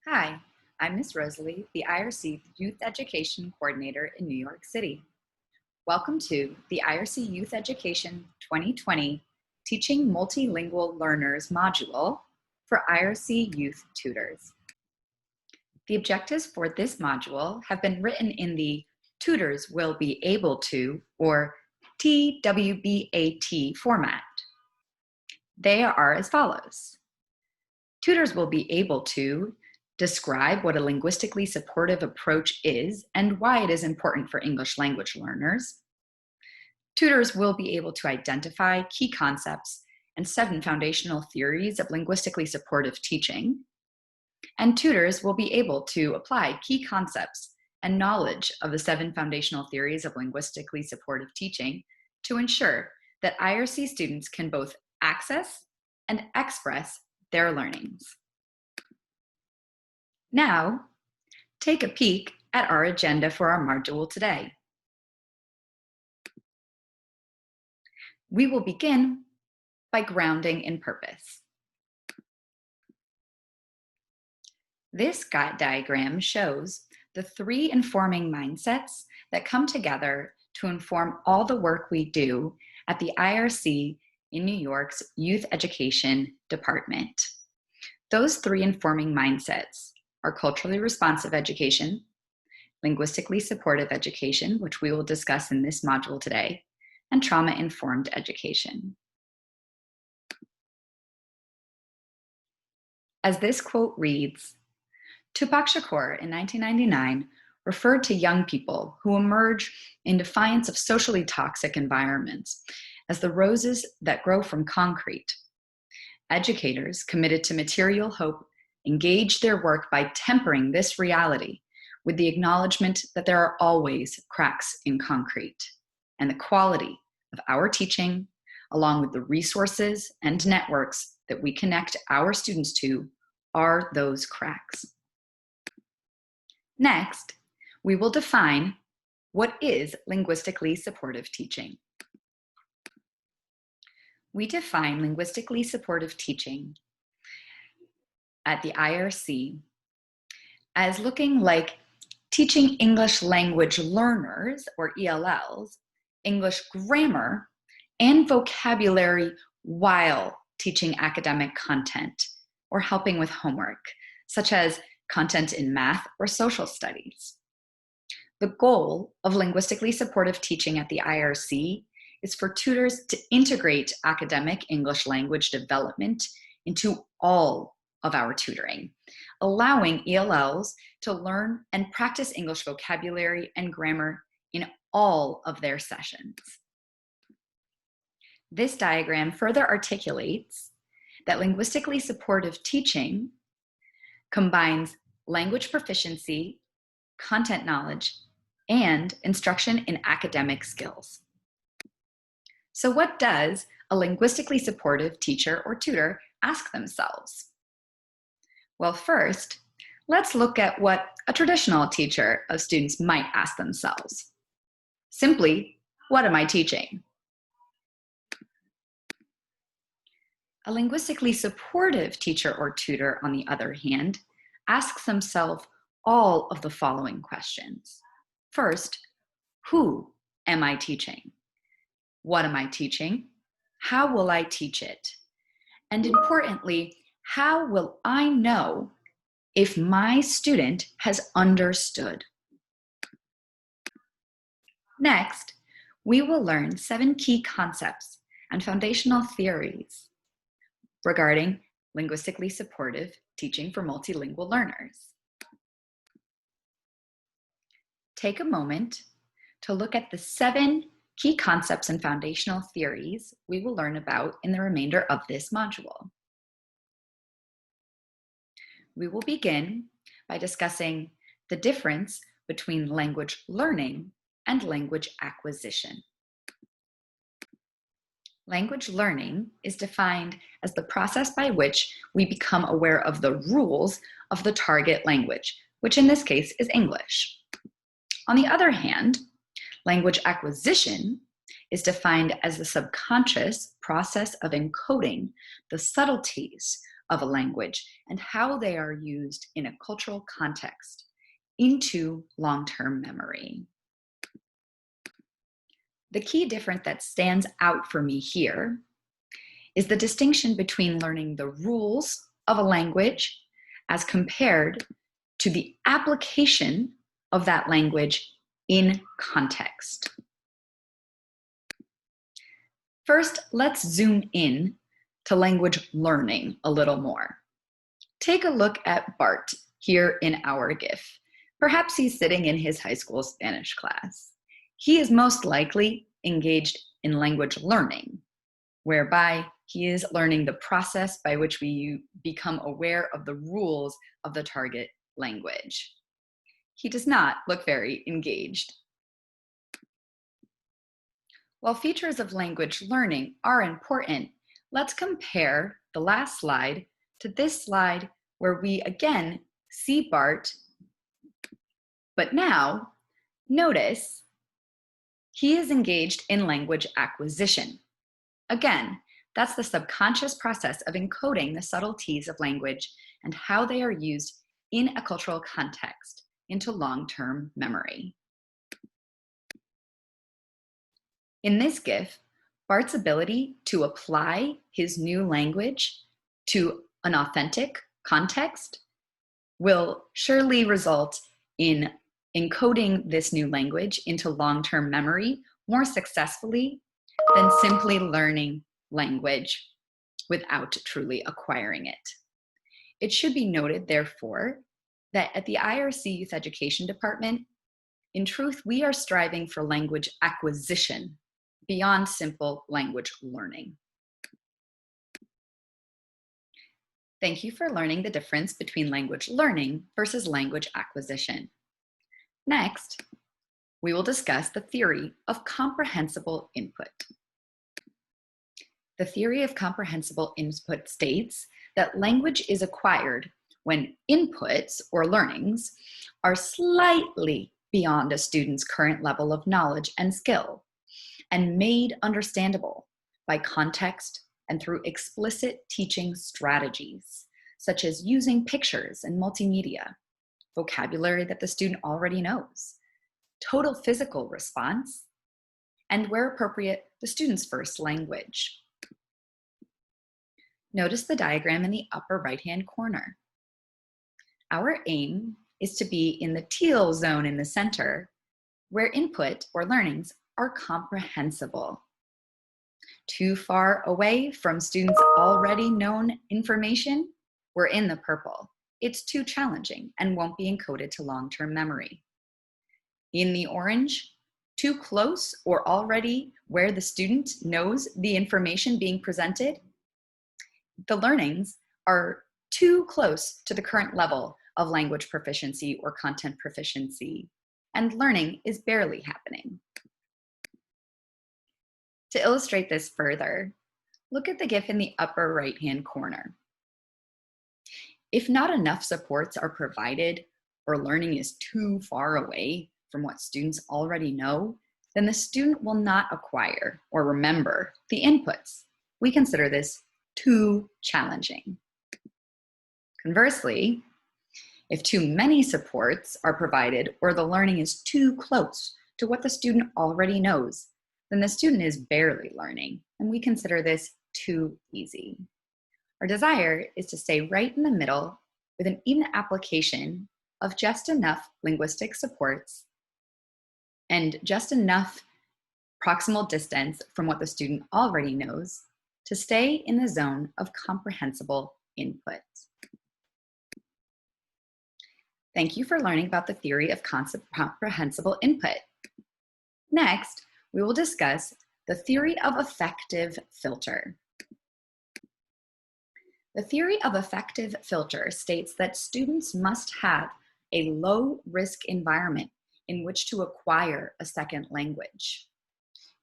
Hi, I'm Ms. Rosalie, the IRC Youth Education Coordinator in New York City. Welcome to the IRC Youth Education 2020 Teaching Multilingual Learners module for IRC Youth Tutors. The objectives for this module have been written in the Tutors Will Be Able To, or TWBAT format. They are as follows. Tutors will be able to describe what a linguistically supportive approach is and why it is important for English language learners. Tutors will be able to identify key concepts and 7 foundational theories of linguistically supportive teaching. And tutors will be able to apply key concepts and knowledge of the 7 foundational theories of linguistically supportive teaching to ensure that IRC students can both access and express their learnings. Now, take a peek at our agenda for our module today. We will begin by grounding in purpose. This diagram shows the 3 informing mindsets that come together to inform all the work we do at the IRC in New York's Youth Education Department. Those 3 informing mindsets are culturally responsive education, linguistically supportive education, which we will discuss in this module today, and trauma-informed education. As this quote reads, Tupac Shakur in 1999 referred to young people who emerge in defiance of socially toxic environments as the roses that grow from concrete. Educators committed to material hope engage their work by tempering this reality with the acknowledgement that there are always cracks in concrete, and the quality of our teaching, along with the resources and networks that we connect our students to, are those cracks. Next, we will define what is linguistically supportive teaching. We define linguistically supportive teaching at the IRC as looking like teaching English language learners, or ELLs, English grammar and vocabulary while teaching academic content or helping with homework, such as content in math or social studies. The goal of linguistically supportive teaching at the IRC is for tutors to integrate academic English language development into all of our tutoring, allowing ELLs to learn and practice English vocabulary and grammar in all of their sessions. This diagram further articulates that linguistically supportive teaching combines language proficiency, content knowledge, and instruction in academic skills. So what does a linguistically supportive teacher or tutor ask themselves? Well, first, let's look at what a traditional teacher of students might ask themselves. Simply, what am I teaching? A linguistically supportive teacher or tutor, on the other hand, asks themselves all of the following questions. First, who am I teaching? What am I teaching? How will I teach it? And importantly, how will I know if my student has understood? Next, we will learn 7 key concepts and foundational theories regarding linguistically supportive teaching for multilingual learners. Take a moment to look at the 7 key concepts and foundational theories we will learn about in the remainder of this module. We will begin by discussing the difference between language learning and language acquisition. Language learning is defined as the process by which we become aware of the rules of the target language, which in this case is English. On the other hand, language acquisition is defined as the subconscious process of encoding the subtleties of a language and how they are used in a cultural context into long-term memory. The key difference that stands out for me here is the distinction between learning the rules of a language as compared to the application of that language in context. First, let's zoom in to language learning a little more. Take a look at Bart here in our GIF. Perhaps he's sitting in his high school Spanish class. He is most likely engaged in language learning, whereby he is learning the process by which we become aware of the rules of the target language. He does not look very engaged. While features of language learning are important, let's compare the last slide to this slide where we again see Bart, but now notice he is engaged in language acquisition. Again, that's the subconscious process of encoding the subtleties of language and how they are used in a cultural context into long-term memory. In this GIF, Bart's ability to apply his new language to an authentic context will surely result in encoding this new language into long-term memory more successfully than simply learning language without truly acquiring it. It should be noted, therefore, that at the IRC Youth Education Department, in truth, we are striving for language acquisition beyond simple language learning. Thank you for learning the difference between language learning versus language acquisition. Next, we will discuss the theory of comprehensible input. The theory of comprehensible input states that language is acquired when inputs or learnings are slightly beyond a student's current level of knowledge and skill, and made understandable by context and through explicit teaching strategies, such as using pictures and multimedia, vocabulary that the student already knows, total physical response, and where appropriate, the student's first language. Notice the diagram in the upper right-hand corner. Our aim is to be in the teal zone in the center, where input or learnings are comprehensible. Too far away from students' already known information, we're in the purple. It's too challenging and won't be encoded to long-term memory. In the orange, too close or already where the student knows the information being presented, the learnings are too close to the current level of language proficiency or content proficiency, and learning is barely happening. To illustrate this further, look at the GIF in the upper right-hand corner. If not enough supports are provided or learning is too far away from what students already know, then the student will not acquire or remember the inputs. We consider this too challenging. Conversely, if too many supports are provided or the learning is too close to what the student already knows, then the student is barely learning, and we consider this too easy. Our desire is to stay right in the middle with an even application of just enough linguistic supports and just enough proximal distance from what the student already knows to stay in the zone of comprehensible input. Thank you for learning about the theory of comprehensible input. Next, we will discuss the theory of affective filter. The theory of affective filter states that students must have a low-risk environment in which to acquire a second language.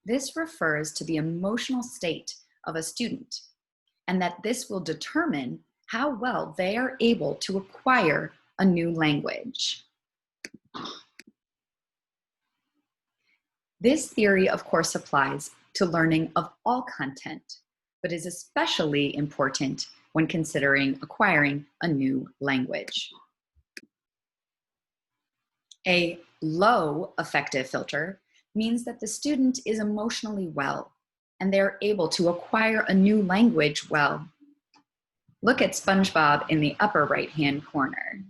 This refers to the emotional state of a student, and that this will determine how well they are able to acquire a new language. This theory, of course, applies to learning of all content, but is especially important when considering acquiring a new language. A low affective filter means that the student is emotionally well and they're able to acquire a new language well. Look at SpongeBob in the upper right-hand corner.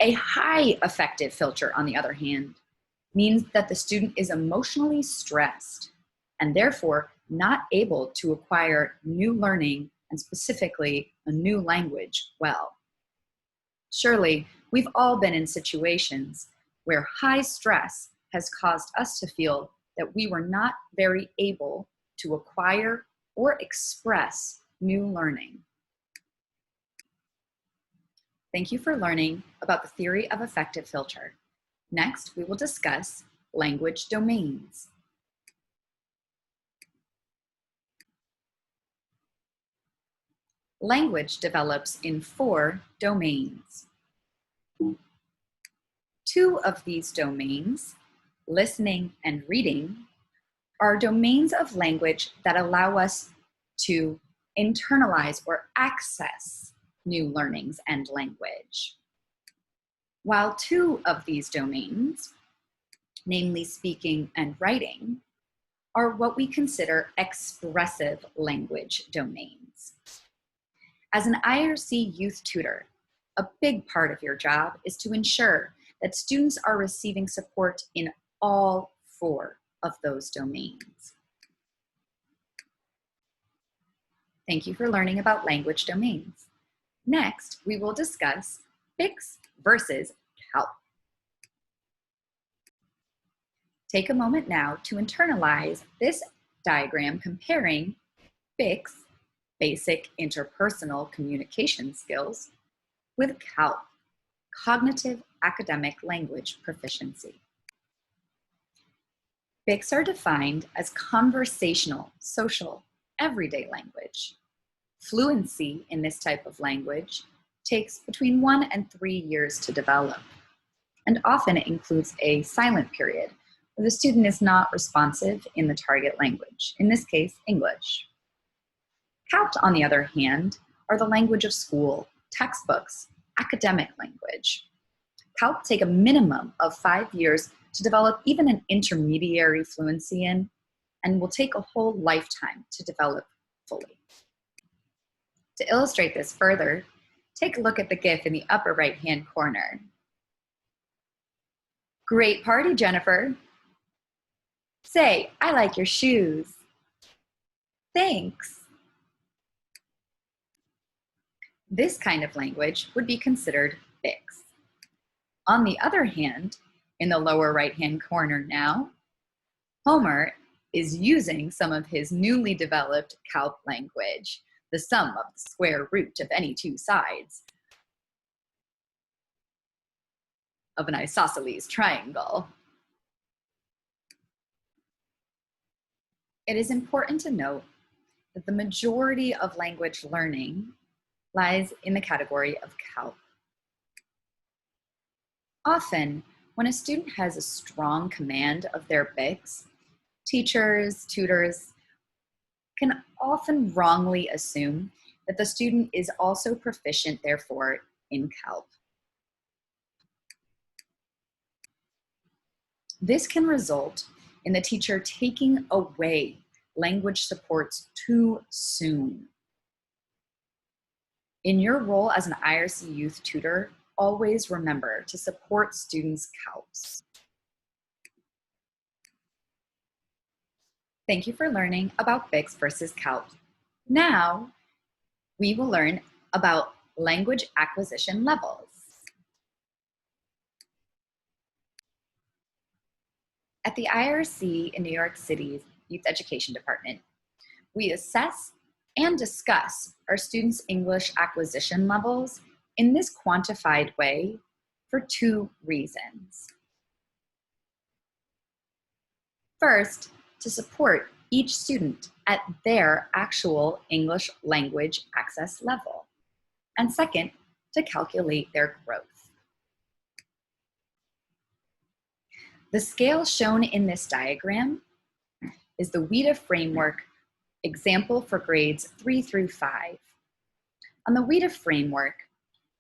A high affective filter, on the other hand, means that the student is emotionally stressed and therefore not able to acquire new learning and specifically a new language well. Surely, we've all been in situations where high stress has caused us to feel that we were not very able to acquire or express new learning. Thank you for learning about the theory of affective filter. Next, we will discuss language domains. Language develops in 4 domains. 2 of these domains, listening and reading, are domains of language that allow us to internalize or access new learnings and language. While 2 of these domains, namely speaking and writing, are what we consider expressive language domains. As an IRC youth tutor, a big part of your job is to ensure that students are receiving support in all 4 of those domains. Thank you for learning about language domains. Next, we will discuss BICS versus CALP. Take a moment now to internalize this diagram comparing BICS, basic interpersonal communication skills, with CALP, cognitive academic language proficiency. BICS are defined as conversational, social, everyday language. Fluency in this type of language takes between 1 and 3 years to develop, and often it includes a silent period where the student is not responsive in the target language, in this case, English. CALP, on the other hand, are the language of school, textbooks, academic language. CALP take a minimum of 5 years to develop even an intermediary fluency in, and will take a whole lifetime to develop fully. To illustrate this further, take a look at the GIF in the upper right-hand corner. Great party, Jennifer. Say, I like your shoes. Thanks. This kind of language would be considered BICS. On the other hand, in the lower right-hand corner now, Homer is using some of his newly developed CALP language, the sum of the square root of any 2 sides of an isosceles triangle. It is important to note that the majority of language learning lies in the category of CALP. Often, when a student has a strong command of their BICS, teachers, tutors can often wrongly assume that the student is also proficient, therefore, in CALP. This can result in the teacher taking away language supports too soon. In your role as an IRC youth tutor, always remember to support students' CALPs. Thank you for learning about BICS versus CALP. Now, we will learn about language acquisition levels. At the IRC in New York City's Youth Education Department, we assess and discuss our students' English acquisition levels in this quantified way for 2 reasons. First, to support each student at their actual English language access level. And second, to calculate their growth. The scale shown in this diagram is the WIDA framework Example for grades 3 through 5. On the WIDA framework,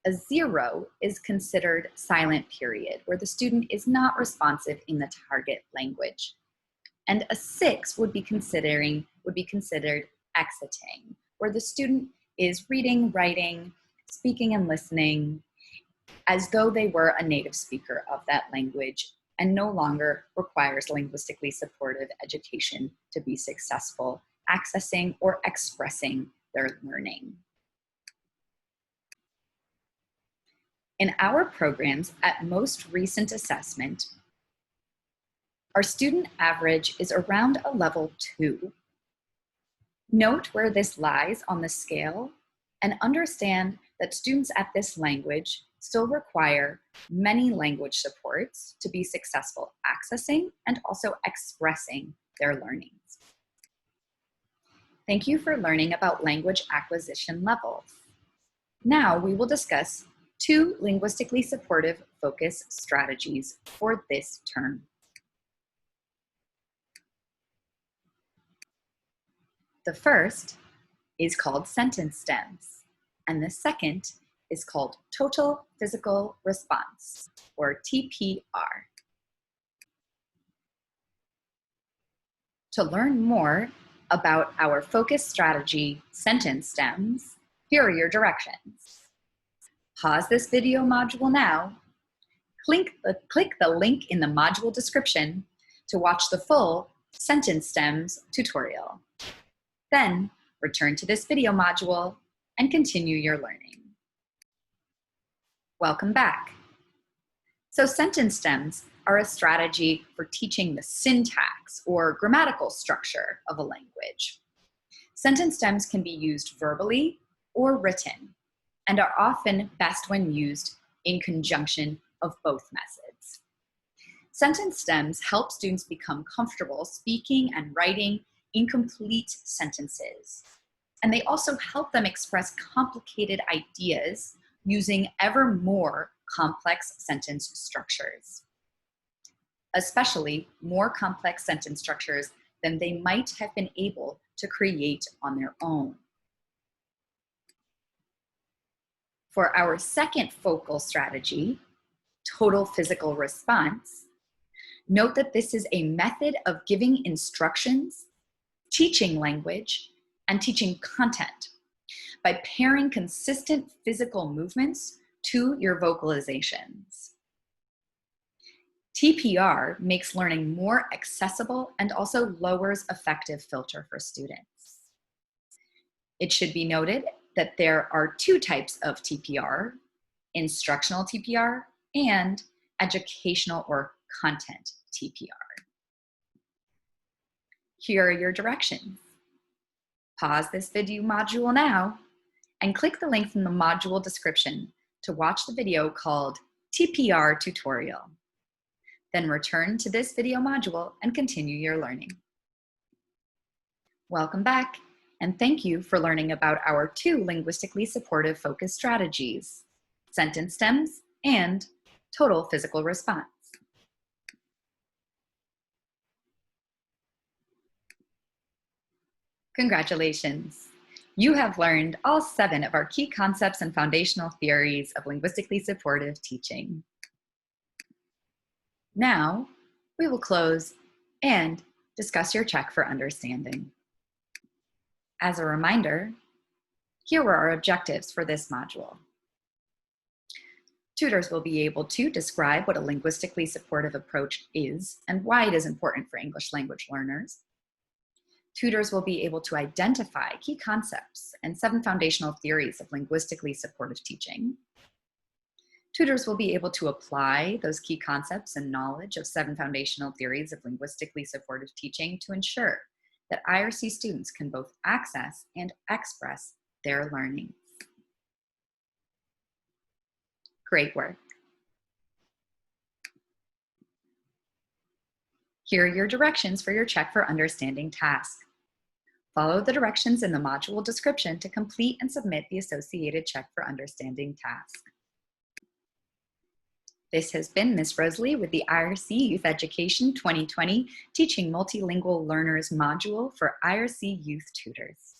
a 0 is considered silent period, where the student is not responsive in the target language. And a 6 would be considered exiting, where the student is reading, writing, speaking, and listening as though they were a native speaker of that language and no longer requires linguistically supportive education to be successful, accessing or expressing their learning. In our programs at most recent assessment, our student average is around a level 2. Note where this lies on the scale and understand that students at this language still require many language supports to be successful accessing and also expressing their learnings. Thank you for learning about language acquisition levels. Now we will discuss 2 linguistically supportive focus strategies for this term. The first is called sentence stems, and the second is called total physical response, or TPR. To learn more about our focus strategy sentence stems, here are your directions. Pause this video module now, click the link in the module description to watch the full sentence stems tutorial. Then return to this video module and continue your learning. Welcome back. So sentence stems are a strategy for teaching the syntax or grammatical structure of a language. Sentence stems can be used verbally or written and are often best when used in conjunction of both methods. Sentence stems help students become comfortable speaking and writing incomplete sentences. And they also help them express complicated ideas using ever more complex sentence structures, especially more complex sentence structures than they might have been able to create on their own. For our second focal strategy, total physical response, note that this is a method of giving instructions, teaching language, and teaching content by pairing consistent physical movements to your vocalizations. TPR makes learning more accessible and also lowers affective filter for students. It should be noted that there are 2 types of TPR, instructional TPR and educational or content TPR. Here are your directions. Pause this video module now and click the link from the module description to watch the video called TPR tutorial. Then return to this video module and continue your learning. Welcome back, and thank you for learning about our 2 linguistically supportive focus strategies, sentence stems and total physical response. Congratulations! You have learned all 7 of our key concepts and foundational theories of linguistically supportive teaching. Now, we will close and discuss your check for understanding. As a reminder, here are our objectives for this module. Tutors will be able to describe what a linguistically supportive approach is and why it is important for English language learners. Tutors will be able to identify key concepts and 7 foundational theories of linguistically supportive teaching. Tutors will be able to apply those key concepts and knowledge of 7 foundational theories of linguistically supportive teaching to ensure that IRC students can both access and express their learning. Great work. Here are your directions for your check for understanding task. Follow the directions in the module description to complete and submit the associated check for understanding task. This has been Ms. Rosalie with the IRC Youth Education 2020 Teaching Multilingual Learners module for IRC Youth Tutors.